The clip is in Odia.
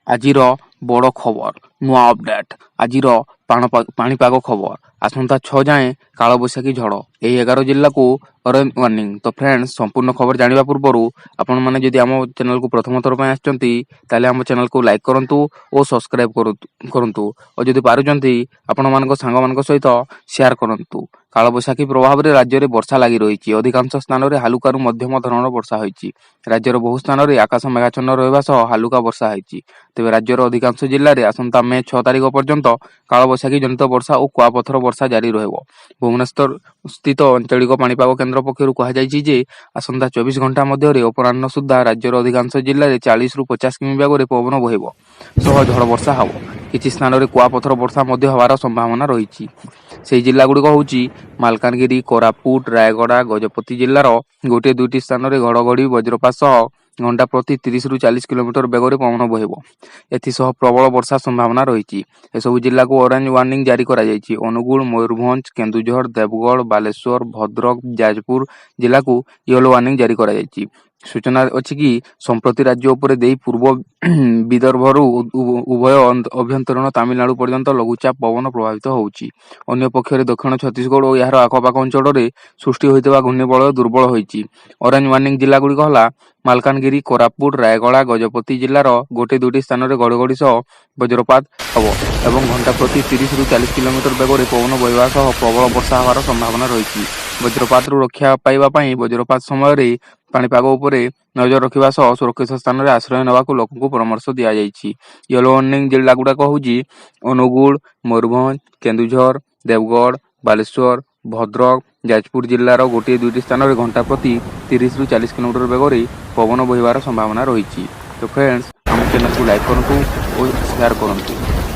ଆଜିର ବଡ଼ ଖବର ନୂଆ ଅପଡେଟ୍ ଆଜିର ପାଣିପାଗ ଖବର ଆସନ୍ତା 6 ଯାଏଁ କାଳବୈଶାଖୀ ଝଡ଼ ଏହି 11 ଜିଲ୍ଲାକୁ ଅରେଞ୍ଜ ୱାର୍ଣ୍ଣିଂ। ତ ଫ୍ରେଣ୍ଡସ୍, ସମ୍ପୂର୍ଣ୍ଣ ଖବର ଜାଣିବା ପୂର୍ବରୁ ଆପଣମାନେ ଯଦି ଆମ ଚ୍ୟାନେଲକୁ ପ୍ରଥମ ଥର ପାଇଁ ଆସିଛନ୍ତି ତାହେଲେ ଆମ ଚ୍ୟାନେଲକୁ ଲାଇକ୍ କରନ୍ତୁ ଓ ସବସ୍କ୍ରାଇବ୍ କରନ୍ତୁ ଓ ଯଦି ପାରୁଛନ୍ତି ଆପଣମାନଙ୍କ ସାଙ୍ଗମାନଙ୍କ ସହିତ ସେୟାର କରନ୍ତୁ। କାଳବୈଶାଖୀ ପ୍ରଭାବରେ ରାଜ୍ୟରେ ବର୍ଷା ଲାଗି ରହିଛି। ଅଧିକାଂଶ ସ୍ଥାନରେ ହାଲୁକାରୁ ମଧ୍ୟମ ଧରଣର ବର୍ଷା ହୋଇଛି। ରାଜ୍ୟର ବହୁ ସ୍ଥାନରେ ଆକାଶ ମେଘାଚ୍ଛନ୍ନ ରହିବା ସହ ହାଲୁକା ବର୍ଷା ହୋଇଛି। ତେବେ ରାଜ୍ୟର ଅଧିକାଂଶ ଜିଲ୍ଲାରେ ଆସନ୍ତା ମେ 6 ତାରିଖ ପର୍ଯ୍ୟନ୍ତ କାଳବୈଶାଖୀ ଜନିତ ବର୍ଷା ଓ କୁଆପଥର ବର୍ଷା ଜାରି ରହିବ। ଭୁବନେଶ୍ୱର ସ୍ଥିତ ଆଞ୍ଚଳିକ ପାଣିପାଗ କେନ୍ଦ୍ର ପକ୍ଷରୁ କୁହାଯାଇଛି ଯେ ଆସନ୍ତା 24 ଘଣ୍ଟା ମଧ୍ୟରେ ଅପରାହ୍ନ ସୁଦ୍ଧା ରାଜ୍ୟର ଅଧିକାଂଶ ଜିଲ୍ଲାରେ 40ରୁ 50 କିମି ବେଗରେ ପବନ ବହିବ ସହ ଝଡ଼ ବର୍ଷା ହେବ। କିଛି ସ୍ଥାନରେ କୁଆପଥର ବର୍ଷା ମଧ୍ୟ ହେବାର ସମ୍ଭାବନା ରହିଛି। ସେହି ଜିଲ୍ଲାଗୁଡ଼ିକ ହେଉଛି ମାଲକାନଗିରି, କୋରାପୁଟ, ରାୟଗଡ଼ା, ଗଜପତି ଜିଲ୍ଲାର ଗୋଟିଏ ଦୁଇଟି ସ୍ଥାନରେ ଘଡ଼ଘଡ଼ି ବଜ୍ରପାତ ସହ ଘଣ୍ଟା ପ୍ରତି 30ରୁ 40 କିଲୋମିଟର ବେଗରେ ପବନ ବହିବ। ଏଥିସହ ପ୍ରବଳ ବର୍ଷା ସମ୍ଭାବନା ରହିଛି। ଏସବୁ ଜିଲ୍ଲାକୁ ଅରେଞ୍ଜ ୱାର୍ଣ୍ଣିଂ ଜାରି କରାଯାଇଛି। ଅନୁଗୁଳ, ମୟୂରଭଞ୍ଜ, କେନ୍ଦୁଝର, ଦେବଗଡ଼, ବାଲେଶ୍ୱର, ଭଦ୍ରକ, ଯାଜପୁର ଜିଲ୍ଲାକୁ ୟେଲୋ ୱାର୍ଣ୍ଣିଂ ଜାରି କରାଯାଇଛି। ସୂଚନା ଅଛି କି ସମ୍ପ୍ରତି ରାଜ୍ୟ ଉପରେ ଦେଇ ପୂର୍ବ ବିଦର୍ଭରୁ ଉଭୟ ଅଭ୍ୟନ୍ତରୀଣ ତାମିଲନାଡୁ ପର୍ଯ୍ୟନ୍ତ ଲଘୁଚାପ ପବନ ପ୍ରଭାବିତ ହେଉଛି। ଅନ୍ୟପକ୍ଷରେ ଦକ୍ଷିଣ ଛତିଶଗଡ଼ ଓ ଏହାର ଆଖପାଖ ଅଞ୍ଚଳରେ ସୃଷ୍ଟି ହୋଇଥିବା ଘୂର୍ଣ୍ଣିବଳୟ ଦୁର୍ବଳ ହୋଇଛି। ଅରେଞ୍ଜ ୱାର୍ଣ୍ଣିଂ ଜିଲ୍ଲାଗୁଡ଼ିକ ହେଲା ମାଲକାନଗିରି, କୋରାପୁଟ, ରାୟଗଡ଼ା, ଗଜପତି ଜିଲ୍ଲାର ଗୋଟିଏ ଦୁଇଟି ସ୍ଥାନରେ ଘଡ଼ଘଡ଼ି ସହ ବଜ୍ରପାତ ହେବ ଏବଂ ଘଣ୍ଟା ପ୍ରତି 30ରୁ 40 କିଲୋମିଟର ବେଗରେ ପବନ ବହିବା ସହ ପ୍ରବଳ ବର୍ଷା ହେବାର ସମ୍ଭାବନା ରହିଛି। ବଜ୍ରପାତରୁ ରକ୍ଷା ପାଇବା ପାଇଁ ବଜ୍ରପାତ ସମୟରେ ପାଣିପାଗ ଉପରେ ନଜର ରଖିବା ସହ ସୁରକ୍ଷିତ ସ୍ଥାନରେ ଆଶ୍ରୟ ନେବାକୁ ଲୋକଙ୍କୁ ପରାମର୍ଶ ଦିଆଯାଇଛି। ୟେଲୋ ୱାର୍ଣ୍ଣିଂ ଜିଲ୍ଲାଗୁଡ଼ିକ ହେଉଛି ଅନୁଗୁଳ, ମୟୂରଭଞ୍ଜ, କେନ୍ଦୁଝର, ଦେବଗଡ଼, ବାଲେଶ୍ୱର, ଭଦ୍ରକ, ଯାଜପୁର ଜିଲ୍ଲାର ଗୋଟିଏ ଦୁଇଟି ସ୍ଥାନରେ ଘଣ୍ଟା ପ୍ରତି 30ରୁ 40 କିଲୋମିଟର ବେଗରେ ପବନ ବହିବାର ସମ୍ଭାବନା ରହିଛି। ତ ଫ୍ରେଣ୍ଡସ୍, ଆମ ଚ୍ୟାନେଲକୁ ଲାଇକ୍ କରନ୍ତୁ ଓ ସେୟାର କରନ୍ତୁ।